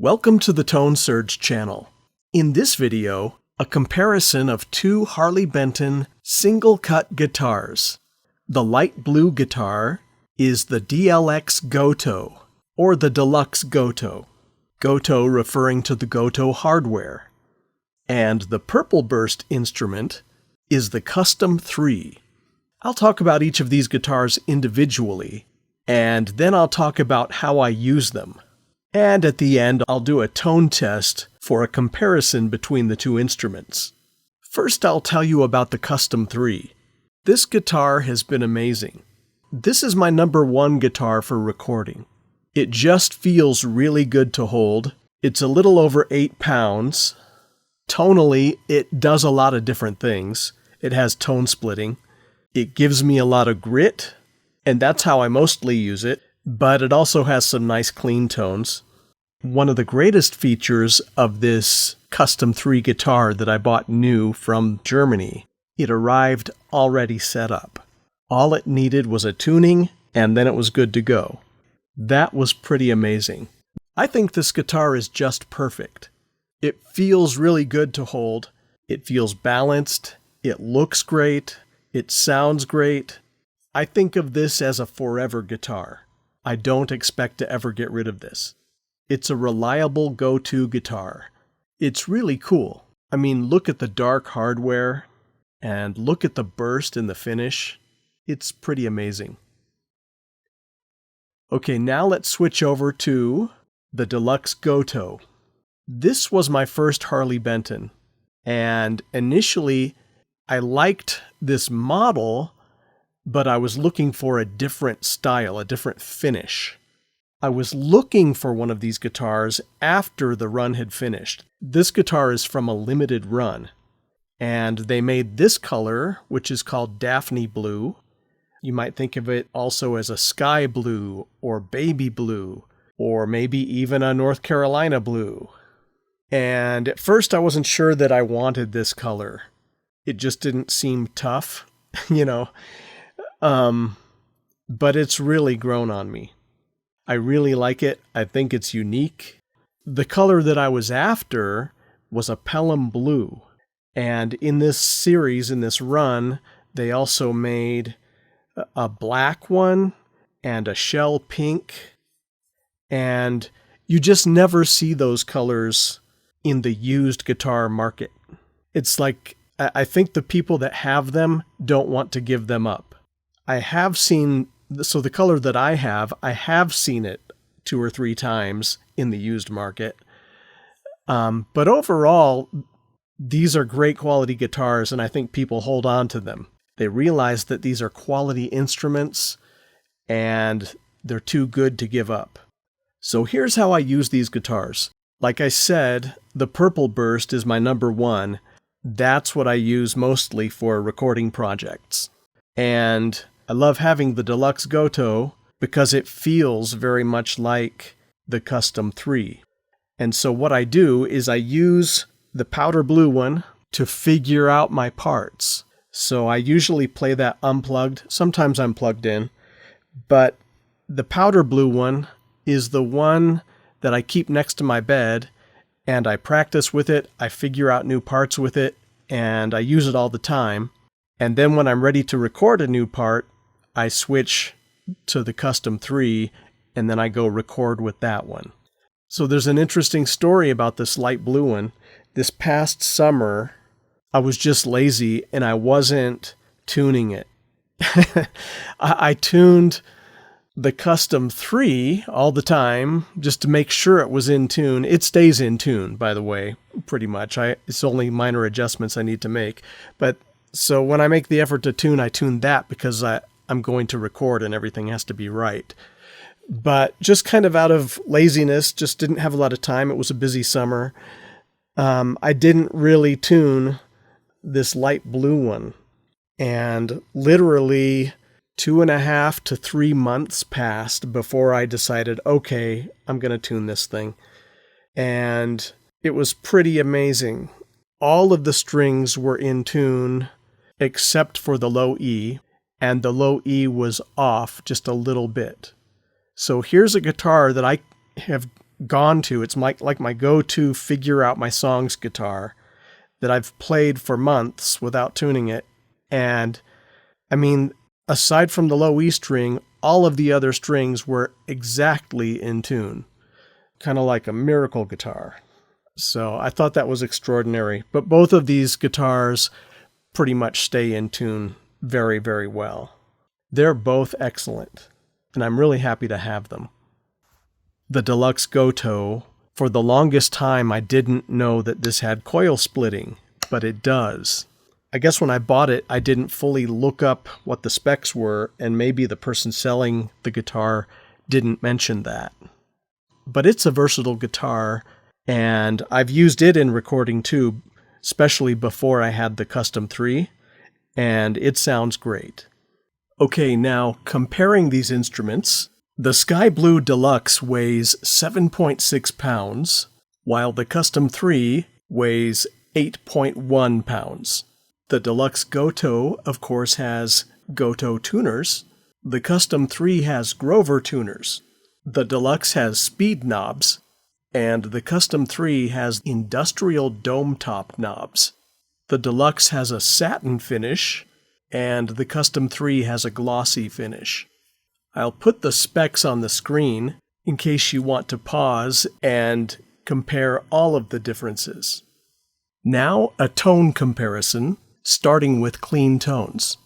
Welcome to the Tone Surge channel. In this video, a comparison of two Harley Benton single-cut guitars. The light blue guitar is the DLX Gotoh, or the Deluxe Gotoh. Gotoh referring to the Gotoh hardware. And the purple burst instrument is the Custom III. I'll talk about each of these guitars individually, and then I'll talk about how I use them. And at the end, I'll do a tone test for a comparison between the two instruments. First, I'll tell you about the Custom III. This guitar has been amazing. This is my #1 guitar for recording. It just feels really good to hold. It's a little over 8 pounds. Tonally, it does a lot of different things. It has tone splitting. It gives me a lot of grit, and that's how I mostly use it. But it also has some nice clean tones. One of the greatest features of this Custom III guitar that I bought new from Germany, it arrived already set up. All it needed was a tuning, and then it was good to go. That was pretty amazing. I think this guitar is just perfect. It feels really good to hold. It feels balanced. It looks great. It sounds great. I think of this as a forever guitar. I don't expect to ever get rid of this. It's a reliable go-to guitar. It's really cool. I mean, look at the dark hardware and look at the burst in the finish. It's pretty amazing. Okay, now let's switch over to the Deluxe Gotoh. This was my first Harley Benton, and initially I liked this model, but I was looking for a different style, a different finish. I was looking for one of these guitars after the run had finished. This guitar is from a limited run, and they made this color, which is called Daphne Blue. You might think of it also as a sky blue, or baby blue, or maybe even a North Carolina blue. And at first I wasn't sure that I wanted this color. It just didn't seem tough, you know. But it's really grown on me. I really like it. I think it's unique. The color that I was after was a Pelham blue. And in this series, in this run, they also made a black one and a shell pink. And you just never see those colors in the used guitar market. It's like, I think the people that have them don't want to give them up. I have seen, so the color that I have seen it 2 or 3 times in the used market. But overall, these are great quality guitars, and I think people hold on to them. They realize that these are quality instruments, and they're too good to give up. So here's how I use these guitars. Like I said, the purple burst is my #1. That's what I use mostly for recording projects. And I love having the Deluxe Gotoh because it feels very much like the Custom III. And so what I do is I use the powder blue one to figure out my parts. So I usually play that unplugged. Sometimes I'm plugged in. But the powder blue one is the one that I keep next to my bed, and I practice with it, I figure out new parts with it, and I use it all the time. And then when I'm ready to record a new part, I switch to the Custom III, and then I go record with that one. So there's an interesting story about this light blue one. This past summer, I was just lazy, and I wasn't tuning it. I tuned the Custom III all the time just to make sure it was in tune. It stays in tune, by the way, pretty much. It's only minor adjustments I need to make. But so when I make the effort to tune, I tune that because I'm going to record and everything has to be right. But just kind of out of laziness, just didn't have a lot of time. It was a busy summer. I didn't really tune this light blue one. And literally 2.5 to 3 months passed before I decided, okay, I'm going to tune this thing. And it was pretty amazing. All of the strings were in tune except for the low E, and the low E was off just a little bit. So here's a guitar that I have gone to. It's like my go-to figure out my songs guitar that I've played for months without tuning it. And I mean, aside from the low E string, all of the other strings were exactly in tune. Kind of like a miracle guitar. So I thought that was extraordinary. But both of these guitars pretty much stay in tune very, very well. They're both excellent, and I'm really happy to have them. The Deluxe Gotoh, for the longest time I didn't know that this had coil splitting, but it does. I guess when I bought it, I didn't fully look up what the specs were, and maybe the person selling the guitar didn't mention that. But it's a versatile guitar, and I've used it in recording too, especially before I had the Custom 3, and it sounds great. Okay, now comparing these instruments, the Sky Blue Deluxe weighs 7.6 pounds, while the Custom 3 weighs 8.1 pounds. The Deluxe Gotoh, of course, has Gotoh tuners. The Custom 3 has Grover tuners. The Deluxe has speed knobs, and the Custom 3 has industrial dome top knobs. The Deluxe has a satin finish, and the Custom 3 has a glossy finish. I'll put the specs on the screen in case you want to pause and compare all of the differences. Now a tone comparison, starting with clean tones.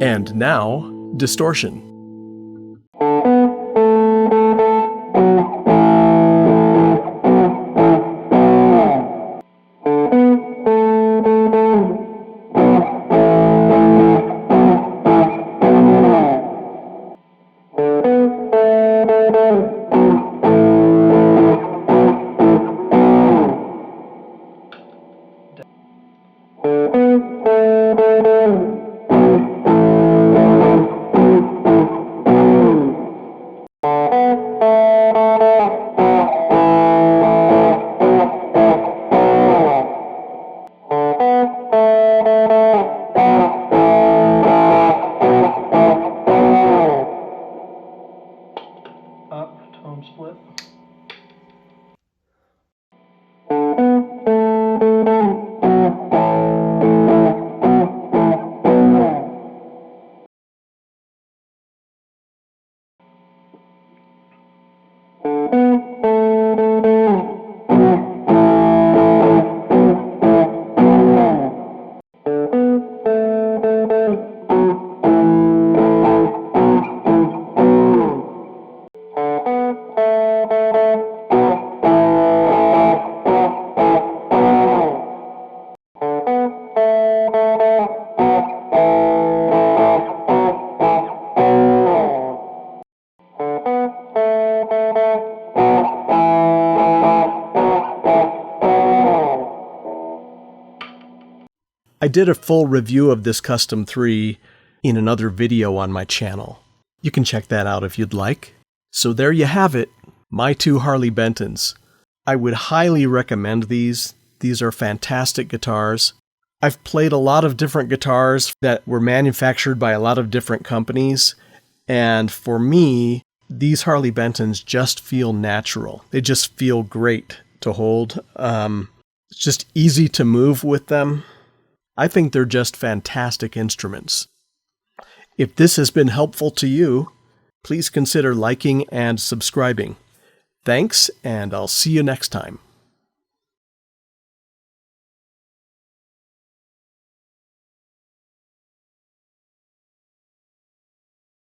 And now, distortion. I did a full review of this Custom 3 in another video on my channel. You can check that out if you'd like. So there you have it, my two Harley Bentons. I would highly recommend these. These are fantastic guitars. I've played a lot of different guitars that were manufactured by a lot of different companies, and for me, these Harley Bentons just feel natural. They just feel great to hold. It's just easy to move with them. I think they're just fantastic instruments. If this has been helpful to you, please consider liking and subscribing. Thanks, and I'll see you next time.